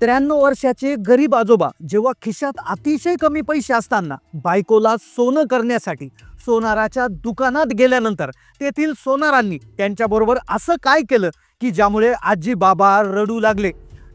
93 वर्षाचे गरीब आजोबा जेव्हा खिशात अतिशय कमी पैसे असताना बायकोला सोनं करण्यासाठी सोनाराच्या दुकानात गेल्यानंतर तेथील सोनारांनी त्यांच्याबरोबर असं काय केलं की ज्यामुळे आजी बाबा रडू लागले।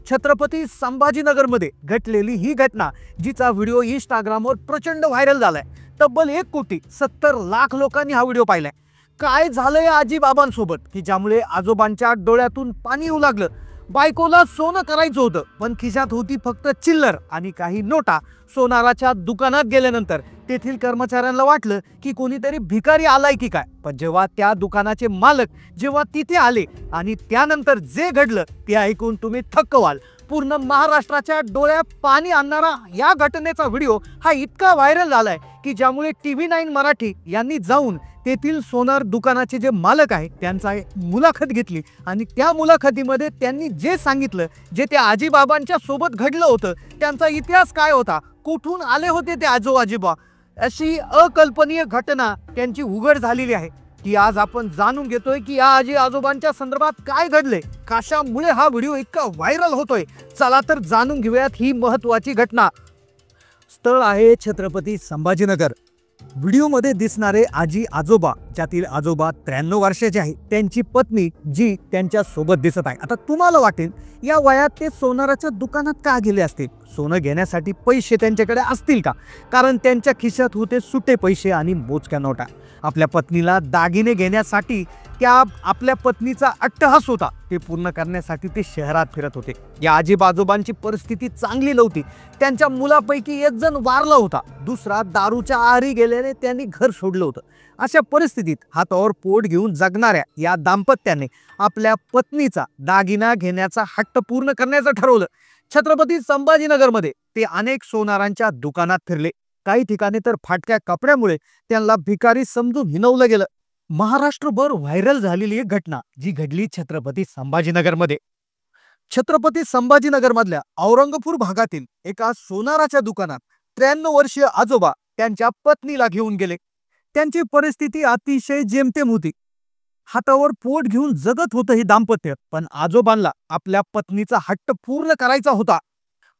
छत्रपती संभाजीनगरमध्ये घटलेली ही घटना, जिचा व्हिडिओ इंस्टाग्रामवर प्रचंड व्हायरल झालाय। तब्बल 1,70,00,000 लोकांनी हा व्हिडिओ पाहिलाय। काय झालंय आजी बाबांसोबत की ज्यामुळे आजोबांच्या डोळ्यातून पाणी येऊ लागलं। बायकोला सोनं करायचं होतं, पण खिशात होती फक्त चिल्लर आणि काही नोटा। सोनाराच्या दुकानात गेल्यानंतर तेथील कर्मचाऱ्यांना वाटलं की कोणीतरी भिकारी आलाय की काय, पण जेव्हा त्या दुकानाचे मालक जेव्हा तिथे आले आणि त्यानंतर जे घडलं ते ऐकून तुम्ही थक्क व्हाल। पूर्ण महाराष्ट्राच्या डोळ्यात पाणी आणणारा या घटनेचा व्हिडिओ हा इतका व्हायरल झालाय की ज्यामुळे TV9 मराठी यांनी जाऊन तेथील सोनार दुकानाचे जे मालक आहेत त्यांचा मुलाखत घेतली आणि त्या मुलाखतीमध्ये त्यांनी जे सांगितलं, जे त्या आजीबाबांच्या सोबत घडलं होतं, त्यांचा इतिहास काय होता, कुठून आले होते ते आजोबा, अशी अकल्पनीय घटना त्यांची उघड झालेली आहे की आज आपण जाणून घेतोय की या आजी आजोबांच्या संदर्भात काय घडले, कशामुळे हा व्हिडिओ इतका व्हायरल होतोय। चला तर जाणून घेऊयात ही महत्त्वाची घटना। स्थळ आहे छत्रपती संभाजीनगर। व्हिडिओमध्ये दिसणारे आजी आजोबा, ज्यातील आजोबा 93 वर्षाचे आहे, त्यांची पत्नी जी त्यांच्या सोबत दिसत आहे। आता तुम्हाला वाटेल या वयात ते सोनाराच्या दुकानात का गेले असतील? सोनं घेण्यासाठी पैसे त्यांच्याकडे असतील का? कारण त्यांच्या खिशात होते सुटे पैसे आणि मोजक्या नोटा। आपल्या पत्नीला दागिने घेण्यासाठी त्या आपल्या पत्नीचा अट्टहास होता, ते पूर्ण करण्यासाठी ते शहरात फिरत होते। या आजीबाजोबांची परिस्थिती चांगली नव्हती। त्यांच्या मुलापैकी एक जण वारला होता, दुसरा दारूच्या आहारी गेल्याने त्यांनी घर सोडलं होतं। अशा परिस्थितीत हातावर पोट घेऊन जगणाऱ्या या दाम्पत्याने आपल्या पत्नीचा दागिना घेण्याचा हट्ट पूर्ण करण्याचं ठरवलं। छत्रपती संभाजीनगरमध्ये ते अनेक सोनारांच्या दुकानात फिरले। काही ठिकाणी तर फाटक्या कपड्यामुळे त्यांना भिकारी समजून हिणवलं गेलं। महाराष्ट्रभर व्हायरल झालेली एक घटना जी घडली छत्रपती संभाजीनगरमध्ये। छत्रपती संभाजीनगर मधल्या औरंगपूर भागातील एका सोनाराच्या दुकानात 93 वर्षीय आजोबा त्यांच्या पत्नीला घेऊन गेले। त्यांची परिस्थिती अतिशय जेमतेम होती। हातावर पोट घेऊन जगत होतं हे दाम्पत्य, पण आजोबांना आपल्या पत्नीचा हट्ट पूर्ण करायचा होता।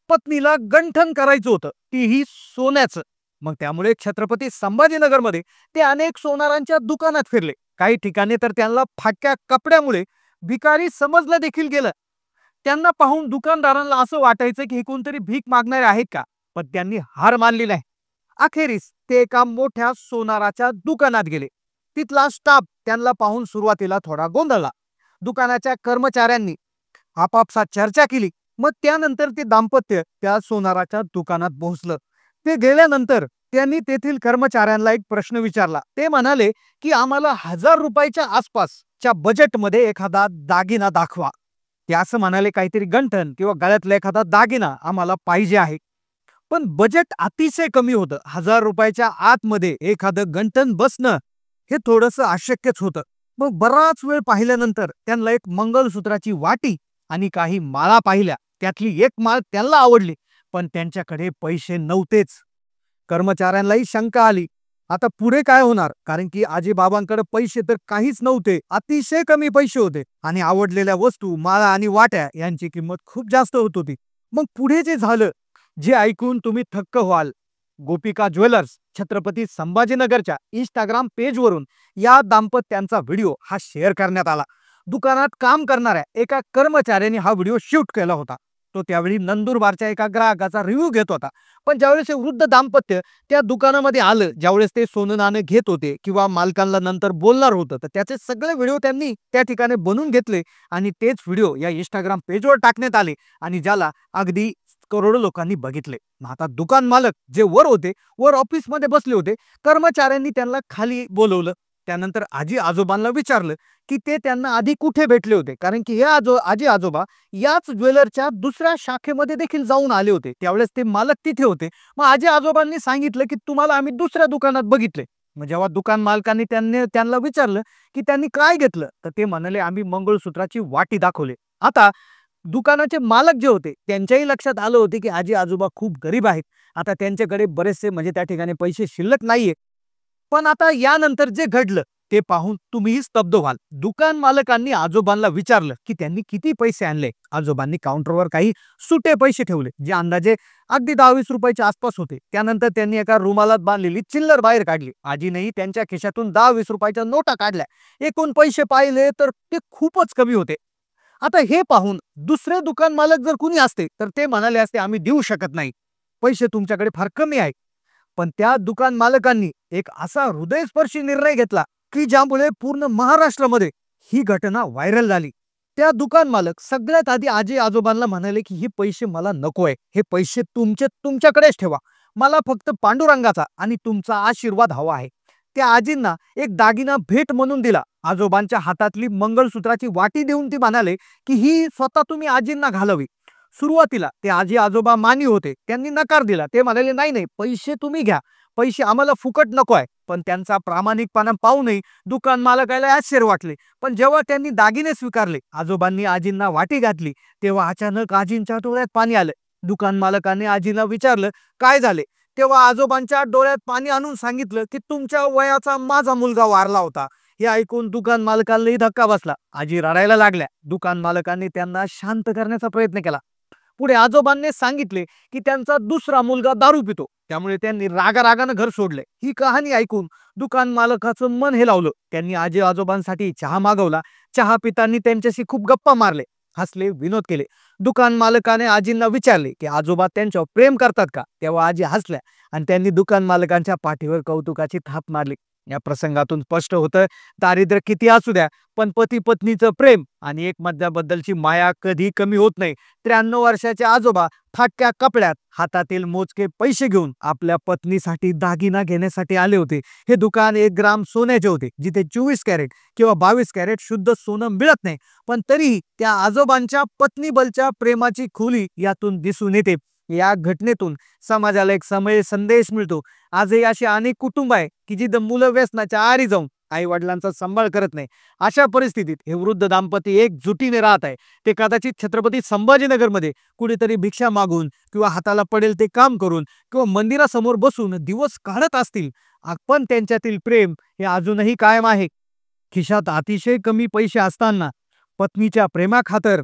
पत्नीला गंठन करायचं होतं, तीही सोन्याचं। मग त्यामुळे छत्रपती संभाजीनगरमध्ये ते अनेक सोनारांच्या दुकानात फिरले। काही ठिकाणी तर त्यांना फाटक्या कपड्यामुळे भिकारी समजलं देखील गेलं। त्यांना पाहून दुकानदारांना असं वाटायचं की हे कोणतरी भीक मागणारे आहेत का, पण त्यांनी हार मानली नाही। अखेरीस ते एका मोठ्या सोनाराच्या दुकानात गेले। तिथला स्टाफ त्यांना पाहून सुरुवातीला थोडा गोंधळला। दुकानाच्या कर्मचाऱ्यांनी आपापसात चर्चा केली। मग त्यानंतर ते दाम्पत्य त्या सोनाराच्या दुकानात पोहोचलं। ते गेल्यानंतर त्यांनी तेथील कर्मचाऱ्यांना एक प्रश्न विचारला। ते म्हणाले की आम्हाला 1000 रुपयाच्या आसपासच्या बजेटमध्ये एखादा दागिना दाखवा। ते असं म्हणाले काहीतरी गंठन किंवा गळ्यातला एखादा दागिना आम्हाला पाहिजे आहे, पण बजेट अतिशय कमी होतं। 1000 रुपयाच्या आतमध्ये एखादं गंठन बसणं हे थोडंसं अशक्यच होतं। मग बराच वेळ पाहिल्यानंतर त्यांना एक मंगळसूत्राची वाटी आणि काही माळा पाहिल्या। त्यातली एक माळ त्यांना आवडली, पण त्यांच्याकडे पैसे नव्हतेच। कर्मचाऱ्यांनाही शंका आली, आता पुढे काय होणार? कारण की आजीबाबांकडे पैसे तर काहीच नव्हते, अतिशय कमी पैसे होते आणि आवडलेल्या वस्तू, माळा आणि वाट्या यांची किंमत खूप जास्त होत होती। मग पुढे जे झालं, जे ऐकून तुम्ही थक्क व्हाल। गोपिका ज्वेलर्स छत्रपती संभाजीनगरच्या इंस्टाग्राम पेजवरून या दाम्पत्यांचा व्हिडिओ हा शेअर करण्यात आला। दुकानात काम करणाऱ्या एका कर्मचाऱ्याने हा व्हिडिओ शूट केला होता। तो त्यावेळी नंदुरबारच्या एका ग्राहकाचा रिव्ह्यू घेत होता। पण ज्यावेळेस हे वृद्ध दाम्पत्य त्या दुकानामध्ये आलं, ज्यावेळेस ते सोनं नाणं घेत होते किंवा मालकांना नंतर बोलणार होतं, तर त्याचे सगळे व्हिडिओ त्यांनी त्या ठिकाणी बनवून घेतले आणि तेच व्हिडिओ या इंस्टाग्राम पेजवर टाकण्यात आले आणि ज्याला अगदी करोडो लोकांनी बघितले। आता दुकान मालक जे वर होते, वर ऑफिसमध्ये बसले होते, कर्मचाऱ्यांनी त्यांना खाली बोलवलं। त्यानंतर आजी आजोबांना विचारलं की ते त्यांना आधी कुठे भेटले होते, कारण की हे आजी आजोबा याच ज्वेलरच्या दुसऱ्या शाखेमध्ये देखील जाऊन आले होते। त्यावेळेस ते मालक तिथे होते। मग आजी आजोबांनी सांगितलं की तुम्हाला आम्ही दुसऱ्या दुकानात बघितले। मग जेव्हा दुकान मालकांनी त्यांना विचारलं की त्यांनी काय घेतलं, तर ते म्हणाले आम्ही मंगळसूत्राची वाटी दाखवले। आता दुकानाचे मालक जे होते त्यांच्याही लक्षात आलं होते की आजी आजोबा खूप गरीब आहेत। आता त्यांच्याकडे बरेचसे म्हणजे त्या ठिकाणी पैसे शिल्लक नाहीये। पण आता यानंतर जे घडलं ते पाहून तुम्हीही स्तब्ध व्हाल. दुकान मालकांनी आजोबांना विचारलं की त्यांनी किती पैसे आणले. आजोबांनी काउंटरवर काही सुटे पैसे ठेवले, जे अंदाजे अगदी 10-20 रुपयाच्या आसपास होते. त्यानंतर त्यांनी एका रुमालात बांधलेली चिल्लर बाहेर काढली. आजीनेही त्यांच्या खिशातून 10-20 रुपयाच्या नोटा काढल्या. एकूण पैसे पाहिले तर ते खूपच कमी होते. आता हे पाहून दुसरे दुकान मालक जर कुणी असते तर ते म्हणाले असते, आम्ही देऊ शकत नाही, पैसे तुमच्याकडे फार कमी आहे. पण त्या दुकान मालकांनी एक असा हृदयस्पर्शी निर्णय घेतला की ज्यामुळे पूर्ण महाराष्ट्रामध्ये ही घटना व्हायरल झाली. त्या दुकान मालक सगळ्यात आधी आजी आजोबांना म्हणाले की हे पैसे मला नको आहे, हे पैसे तुमच्याकडेच ठेवा, मला फक्त पांडुरंगाचा आणि तुमचा आशीर्वाद हवा आहे. त्या आजींना एक दागिना भेट म्हणून दिला. आजोबांच्या हातातली मंगळसूत्राची वाटी देऊन ती म्हणाले की ही स्वतः तुम्ही आजींना घालावी. सुरुवातीला ते आजी आजोबा मानी होते, त्यांनी नकार दिला. ते म्हणाले नाही नाही, पैसे तुम्ही घ्या, पैसे आम्हाला फुकट नको आहे. पण त्यांचा प्रामाणिकपणा पाहूनही दुकान मालकाला आश्चर्य वाटले. पण जेव्हा त्यांनी दागिने स्वीकारले, आजोबांनी आजींना वाटी घातली, तेव्हा अचानक आजींच्या डोळ्यात पाणी आलं. दुकान मालकाने आजीला विचारलं काय झाले. तेव्हा आजोबांच्या डोळ्यात पाणी आणून सांगितलं की तुमच्या वयाचा माझा मुलगा वारला होता. हे ऐकून दुकान मालकालाही धक्का बसला. आजी रडायला लागल्या. दुकान मालकाने त्यांना शांत करण्याचा प्रयत्न केला. पुढे आजोबांनी सांगितले की त्यांचा दुसरा मुलगा दारू पितो, त्यामुळे त्यांनी रागारागानं घर सोडले. ही कहाणी ऐकून दुकान मालकाचं मन हेलावलं. त्यांनी आजी आजोबांसाठी चहा मागवला. चहा पितांनी त्यांच्याशी खूप गप्पा मारले, हसले, विनोद केले. दुकान मालकाने आजींना विचारले की आजोबा त्यांच्यावर प्रेम करतात का. तेव्हा आजी हसल्या आणि त्यांनी दुकान मालकांच्या पाठीवर कौतुकाची थाप मारली. या प्रसंगातून स्पष्ट होतं, दारिद्र्य किती असू द्या, पण पती पत्नीचं प्रेम आणि एकमेकांबद्दलची माया कधी कमी होत नाही. 93 वर्षाचे आजोबा फाटक्या कपड्यात हातातील मोजके पैसे घेऊन आपल्या पत्नीसाठी दागिना घेण्यासाठी आले होते. हे दुकान 1 ग्राम सोन्याचे होते, जिथे 24 कॅरेट किंवा 22 कॅरेट शुद्ध सोनं मिळत नाही. पण तरीही त्या आजोबांच्या पत्नीबलच्या प्रेमाची खोली यातून दिसून येते. या घटनेतून समाजाला एक संदेश मिळतो. आजही अशी अनेक कुटुंब आहे की जिथे मुलं व्यसनाच्या आहारी जाऊन आई वडिलांचा सांभाळ करत नाही. अशा परिस्थितीत हे वृद्ध दाम्पत्य एकजुटीने राहत आहे. ते कदाचित छत्रपती संभाजीनगरमध्ये कुठेतरी भिक्षा मागून किंवा हाताला पडेल ते काम करून किंवा मंदिरासमोर बसून दिवस काढत असतील. पण त्यांच्यातील प्रेम हे अजूनही कायम आहे. खिशात अतिशय कमी पैसे असताना पत्नीच्या प्रेमाखातर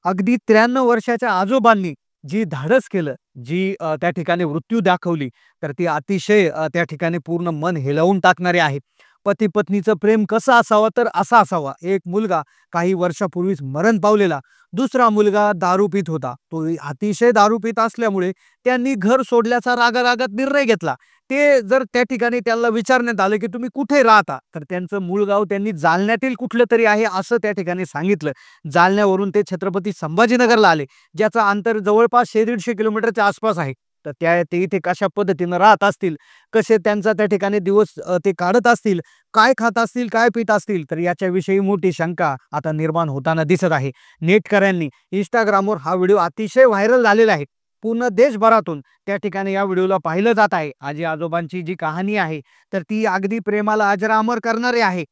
अगदी 93 वर्षाच्या आजोबांनी जी धाडस केलं, जी त्या ठिकाणी मृत्यू दाखवली, तर ती अतिशय त्या ठिकाणी पूर्ण मन हेलावून टाकणारे आहे. पती पत्नीचं प्रेम कसं असावं तर असा असावा. एक मुलगा काही वर्षापूर्वीच मरण पावलेला. दुसरा मुलगा दारू पित होता. तो अतिशय दारू पित असल्यामुळे त्यांनी घर सोडल्याचा रागारागात निर्णय घेतला. ते जर त्या ठिकाणी त्यांना विचारण्यात आलं की तुम्ही कुठे राहता, तर त्यांचं मूळ गाव त्यांनी जालन्यातील कुठलं तरी आहे असं त्या ठिकाणी सांगितलं. जालन्यावरून ते छत्रपती संभाजीनगरला आले, ज्याचं अंतर जवळपास 150 किलोमीटरच्या आसपास आहे. तर ते इथे कशा पद्धतीनं राहत असतील, कसे त्यांचा त्या ठिकाणी दिवस ते काढत असतील, काय खात असतील, काय पित असतील, तर याच्याविषयी मोठी शंका आता निर्माण होताना दिसत आहे. नेटकऱ्यांनी इंस्टाग्रामवर हा व्हिडिओ अतिशय व्हायरल झालेला आहे. पूर्ण देशभरातून त्या ठिकाणी या व्हिडिओला पाहिलं जात आहे. आजी आजोबांची जी कहाणी आहे तर ती अगदी प्रेमाला अजरामर करणारी आहे.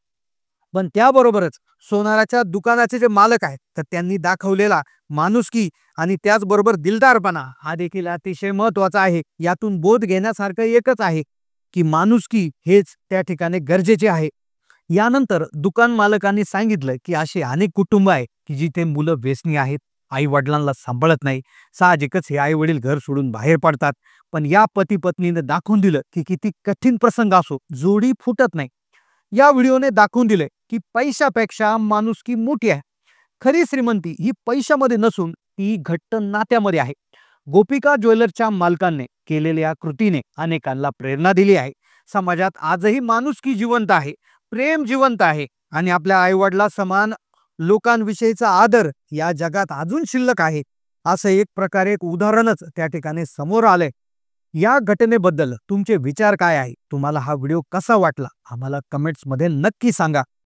पण त्याबरोबरच सोनाराच्या दुकानाचे जे मालक आहेत तर त्यांनी दाखवलेला माणुसकी आणि त्याचबरोबर दिलदारपणा हा देखील अतिशय महत्वाचा आहे. यातून बोध घेण्यासारखं एकच आहे की माणुसकी हेच त्या ठिकाणी गरजेचे आहे. यानंतर दुकान मालकांनी सांगितलं की असे अनेक कुटुंब आहे की जिथे मुलं व्यसनी आहेत, आई वडिलांना सांभाळत नाही. साहजिकच हे आई वडील घर सोडून बाहेर पडतात. पण या पती पत्नीने दाखवून दिलं की किती कठीण प्रसंग असो, जोडी फुटत नाही. या व्हिडिओने दाखवून दिले की पैशापेक्षा माणुसकी मोठी आहे. खरी श्रीमंती ही पैशामध्ये नसून ती घट्ट नात्यामध्ये आहे. गोपिका ज्वेलर्सच्या मालकांनी केलेल्या कृतीने अनेकांना प्रेरणा दिली आहे. समाजात आजही माणुसकी जिवंत आहे, प्रेम जिवंत आहे आणि आपल्या आईवडिला समान लोकांविषयीचा आदर या जगात अजून शिल्लक आहे. असं एक प्रकारे एक उदाहरणच त्या ठिकाणी समोर आलंय. या घटनेबद्दल तुमचे विचार काय आहे? तुम्हाला हा व्हिडिओ कसा वाटला? आम्हाला कमेंट्स मध्ये नक्की सांगा.